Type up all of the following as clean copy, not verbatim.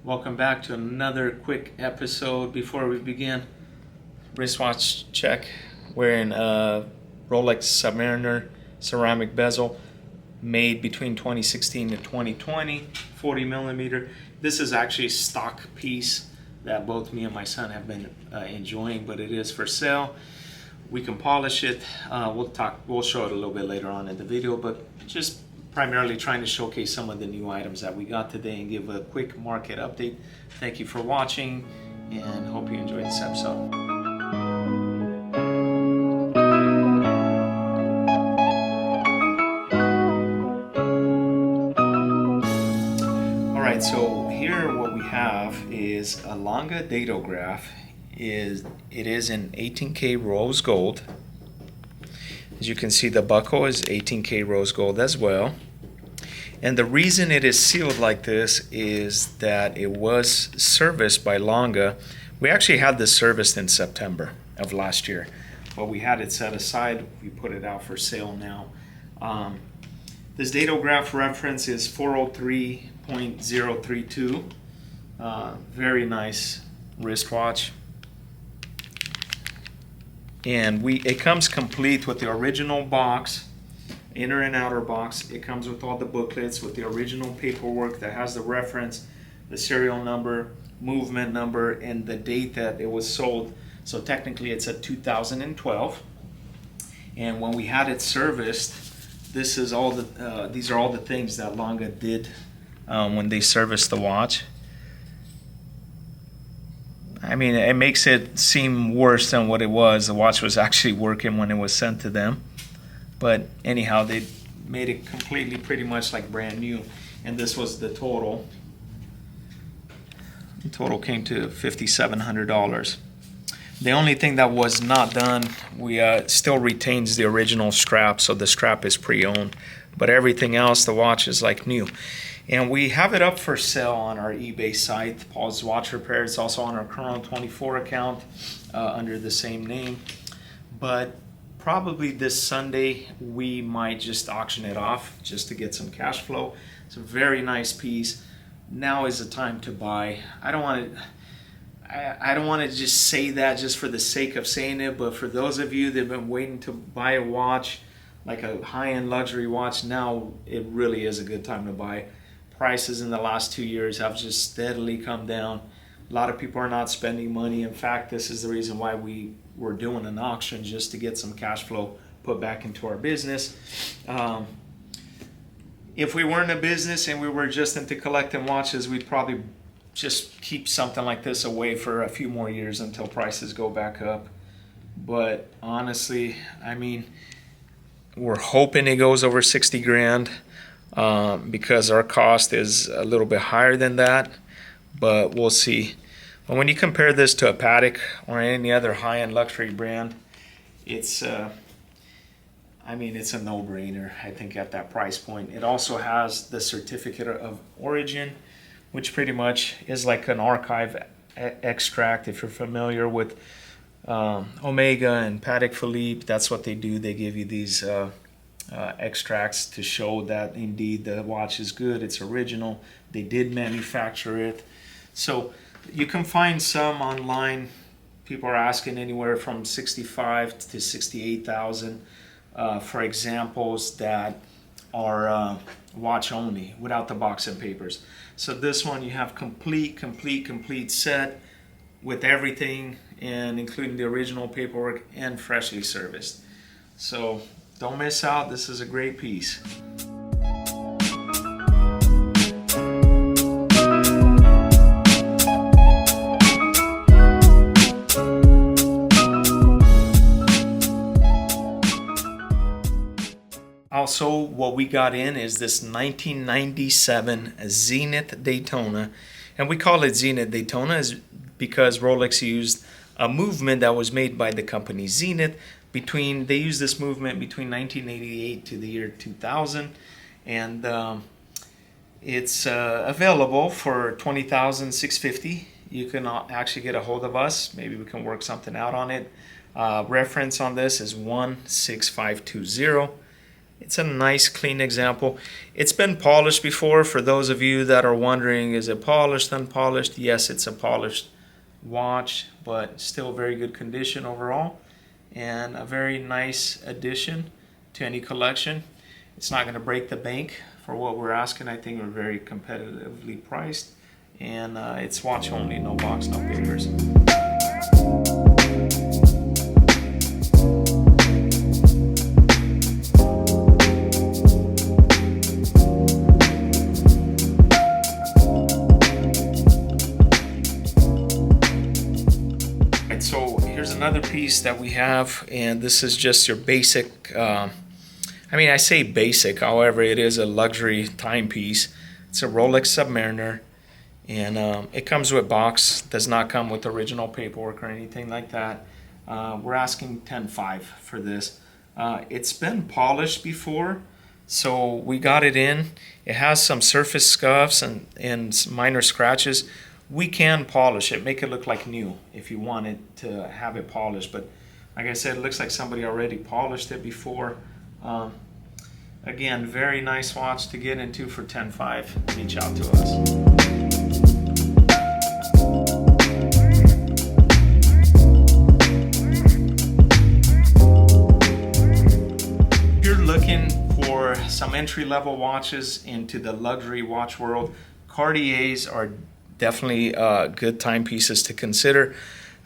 Welcome back to another quick episode. Before we begin, wristwatch check. We're in a Rolex Submariner ceramic bezel made between 2016 to 2020, 40 millimeter. This is actually a stock piece that both me and my son have been enjoying, but it is for sale. We can polish it. We'll show it a little bit later on in the video, but just primarily trying to showcase some of the new items that we got today and give a quick market update. Thank you for watching and hope you enjoyed this episode. Alright, so here what we have is a Lange Datograph. It is in 18K rose gold. As you can see, the buckle is 18K rose gold as well. And the reason it is sealed like this is that it was serviced by Lange. We actually had this serviced in September of last year, but we had it set aside. We put it out for sale now. This datograph reference is 403.032. Very nice wristwatch. And it comes complete with the original box, inner and outer box. It comes with all the booklets with the original paperwork that has the reference, the serial number, movement number, and the date that it was sold. So technically it's a 2012. And when we had it serviced, these are all the things that Lange did when they serviced the watch. I mean, it makes it seem worse than what it was. The watch was actually working when it was sent to them. But anyhow, they made it completely pretty much like brand new. And this was the total. The total came to $5,700. The only thing that was not done, we still retains the original strap, so the strap is pre-owned. But everything else, the watch is like new. And we have it up for sale on our eBay site, Paul's Watch Repair. It's also on our Chrono24 account under the same name. But probably this Sunday, we might just auction it off just to get some cash flow. It's a very nice piece. Now is the time to buy. I don't want to just say that just for the sake of saying it, but for those of you that have been waiting to buy a watch, like a high-end luxury watch, now it really is a good time to buy. Prices in the last 2 years have just steadily come down. A lot of people are not spending money. In fact, this is the reason why we were doing an auction, just to get some cash flow put back into our business. If we weren't a business and we were just into collecting watches, we'd probably just keep something like this away for a few more years until prices go back up. But honestly, I mean, we're hoping it goes over 60 grand. Because our cost is a little bit higher than that, but we'll see. But when you compare this to a Patek or any other high-end luxury brand, it's a no-brainer, I think, at that price point. It also has the certificate of origin, which pretty much is like an archive extract. If you're familiar with Omega and Patek Philippe, that's what they do. They give you these extracts to show that indeed the watch is good, it's original, they did manufacture it. So you can find some online. People are asking anywhere from 65 to 68,000 for examples that are watch only without the box and papers. So this one you have complete set with everything, and including the original paperwork and freshly serviced. So don't miss out. This is a great piece. Also, what we got in is this 1997 Zenith Daytona. And we call it Zenith Daytona because Rolex used a movement that was made by the company Zenith. They used this movement between 1988 to the year 2000, and it's available for $20,650. You can actually get a hold of us. Maybe we can work something out on it. Reference on this is 16520. It's a nice clean example. It's been polished before. For those of you that are wondering, is it polished, unpolished? Yes, it's a polished watch, but still very good condition overall, and a very nice addition to any collection. It's not going to break the bank for what we're asking. I think we're very competitively priced, and it's watch only, no box, no papers. So here's another piece that we have, and this is just your basic, I mean, I say basic, however, it is a luxury timepiece. It's a Rolex Submariner, and it comes with box, does not come with original paperwork or anything like that. We're asking $10,500 for this. It's been polished before, so we got it in. It has some surface scuffs and minor scratches. We can polish it, make it look like new if you wanted to have it polished. But like I said, it looks like somebody already polished it before. Again, very nice watch to get into for $10,500. Reach out to us. If you're looking for some entry-level watches into the luxury watch world, Cartiers are definitely good timepieces to consider.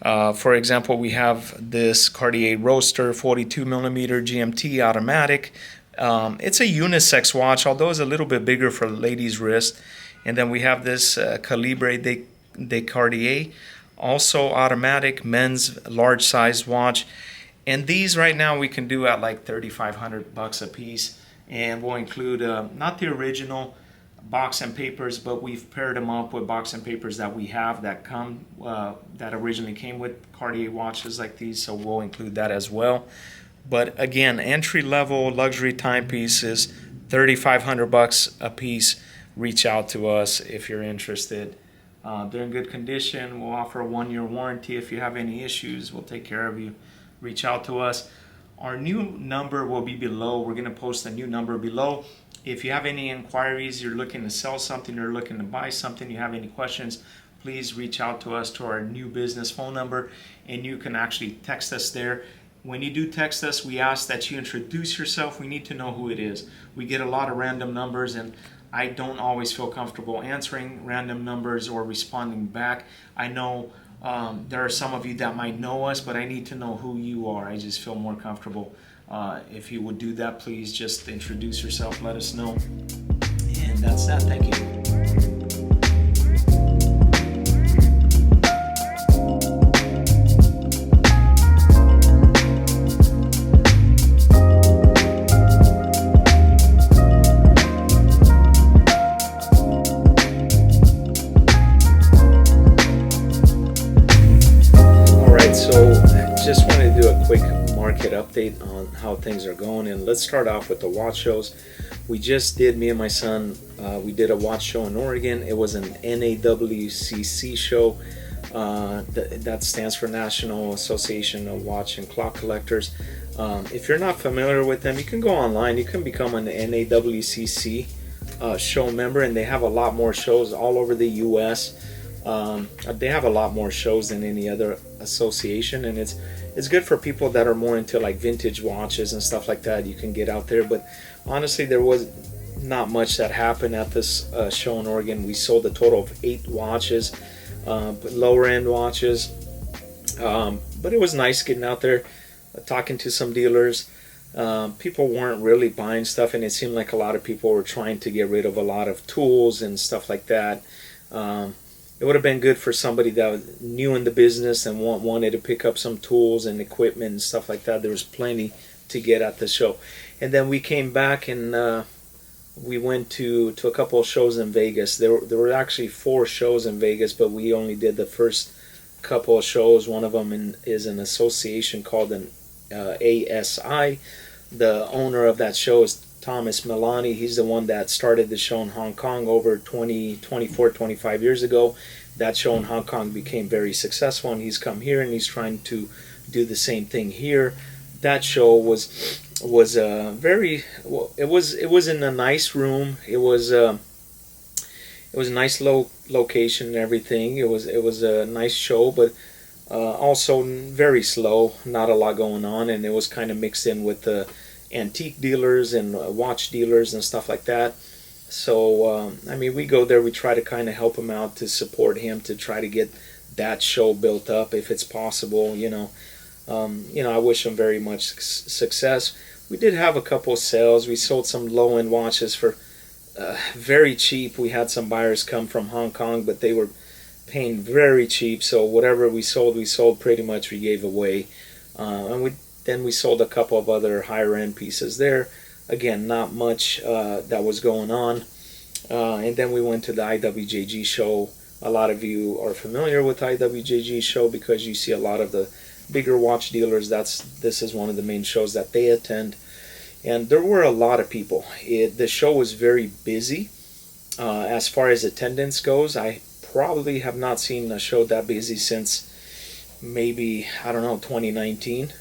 For example, we have this Cartier Roadster 42mm GMT automatic. It's a unisex watch, although it's a little bit bigger for ladies' wrist. And then we have this Calibre de Cartier, also automatic, men's large sized watch. And these right now we can do at like $3,500 a piece. And we'll include not the original box and papers, but we've paired them up with box and papers that we have that come that originally came with Cartier watches like these, so we'll include that as well. But again, entry-level luxury timepieces, $3,500 a piece. Reach out to us if you're interested. They're in good condition. We'll offer a 1-year warranty. If you have any issues, we'll take care of you. Reach out to us. Our new number will be below. We're going to post a new number below. If you have any inquiries, you're looking to sell something, you're looking to buy something, you have any questions, please reach out to us to our new business phone number, and you can actually text us there. When you do text us, we ask that you introduce yourself. We need to know who it is. We get a lot of random numbers, and I don't always feel comfortable answering random numbers or responding back. I know there are some of you that might know us, but I need to know who you are. I just feel more comfortable. If you would do that, please just introduce yourself, let us know. And that's that. Thank you. All right, so just wanted to do a quick market update on how things are going, and let's start off with the watch shows. We just did, me and my son, we did a watch show in Oregon. It was an NAWCC show. That stands for National Association of Watch and Clock Collectors. If you're not familiar with them, you can go online. You can become an NAWCC show member, and they have a lot more shows all over the US. They have a lot more shows than any other association, and it's good for people that are more into like vintage watches and stuff like that. You can get out there, but honestly, there was not much that happened at this show in Oregon. We sold a total of 8 watches, lower end watches, but it was nice getting out there, talking to some dealers. People weren't really buying stuff, and it seemed like a lot of people were trying to get rid of a lot of tools and stuff like that. It would have been good for somebody that was new in the business and wanted to pick up some tools and equipment and stuff like that. There was plenty to get at the show. And then we came back and we went to a couple of shows in Vegas. There were actually 4 shows in Vegas, but we only did the first couple of shows. One of them is an association called an ASI. The owner of that show is Thomas Milani. He's the one that started the show in Hong Kong over 25 years ago. That show in Hong Kong became very successful, and he's come here and he's trying to do the same thing here. that show was very well. It was in a nice room. It was a nice location and everything. It was a nice show, but also very slow. Not a lot going on, and it was kind of mixed in with the antique dealers and watch dealers and stuff like that. So I mean, we go there. We try to kind of help him out, to support him, to try to get that show built up if it's possible. I wish him very much success. We did have a couple of sales. We sold some low-end watches for very cheap. We had some buyers come from Hong Kong, but they were paying very cheap. So whatever we sold pretty much. We gave away, and we sold a couple of other higher-end pieces there. Again, not much that was going on. And then we went to the IWJG show. A lot of you are familiar with IWJG show because you see a lot of the bigger watch dealers. This is one of the main shows that they attend, and there were a lot of people. The show was very busy. As far as attendance goes, I probably have not seen a show that busy since maybe, I don't know, 2019.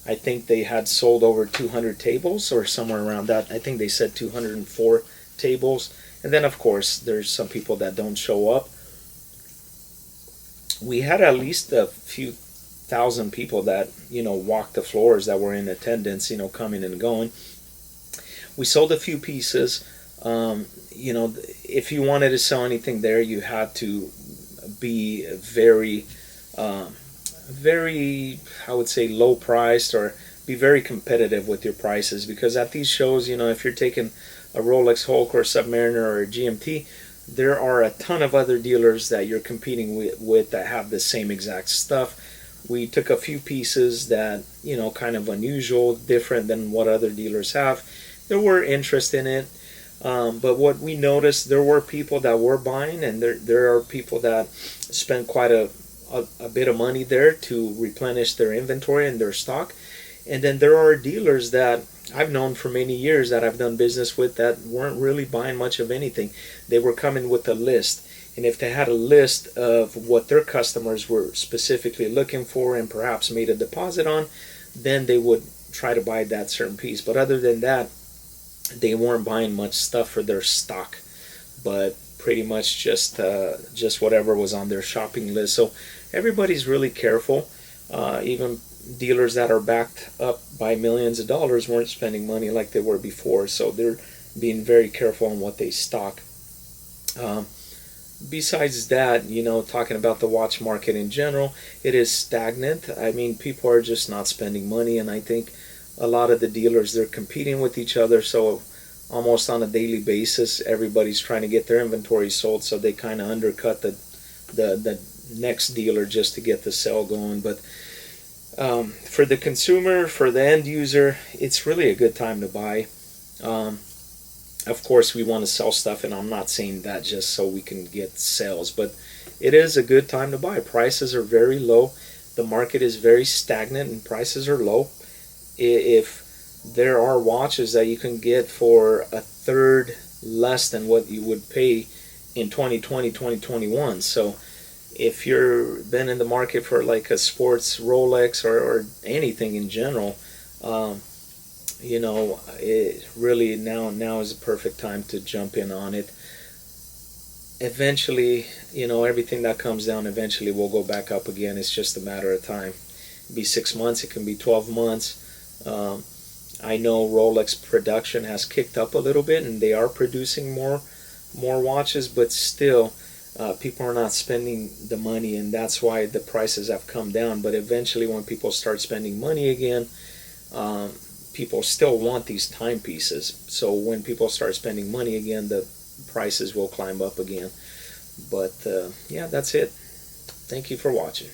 I think they had sold over 200 tables or somewhere around that. I think they said 204 tables. And then, of course, there's some people that don't show up. We had at least a few thousand people that, walked the floors, that were in attendance, coming and going. We sold a few pieces. If you wanted to sell anything there, you had to be very, I would say, low priced, or be very competitive with your prices, because at these shows, if you're taking a Rolex Hulk or Submariner or a GMT, there are a ton of other dealers that you're competing with that have the same exact stuff. We took a few pieces that, kind of unusual, different than what other dealers have. There were interest in it, but what we noticed, there were people that were buying, and there are people that spent quite a bit of money there to replenish their inventory and their stock. And then there are dealers that I've known for many years, that I've done business with, that weren't really buying much of anything. They were coming with a list, and if they had a list of what their customers were specifically looking for and perhaps made a deposit on, then they would try to buy that certain piece. But other than that, they weren't buying much stuff for their stock, but pretty much just whatever was on their shopping list. So everybody's really careful. Even dealers that are backed up by millions of dollars weren't spending money like they were before, so they're being very careful on what they stock. Besides that, talking about the watch market in general, it is stagnant. I mean, people are just not spending money, and I think a lot of the dealers, they're competing with each other, so almost on a daily basis, everybody's trying to get their inventory sold, so they kind of undercut the next dealer just to get the sale going. But for the consumer, for the end user, it's really a good time to buy. Of course, we want to sell stuff, and I'm not saying that just so we can get sales, but it is a good time to buy. Prices are very low. The market is very stagnant, and prices are low. If there are watches that you can get for a third less than what you would pay in 2020, 2021. So if you've been in the market for like a sports Rolex or anything in general, it really now is the perfect time to jump in on it. Eventually, everything that comes down eventually will go back up again. It's just a matter of time. It can be 6 months, it can be 12 months. I know Rolex production has kicked up a little bit, and they are producing more watches, but still people are not spending the money, and that's why the prices have come down. But eventually, when people start spending money again, people still want these timepieces. So when people start spending money again, the prices will climb up again. But yeah, that's it. Thank you for watching.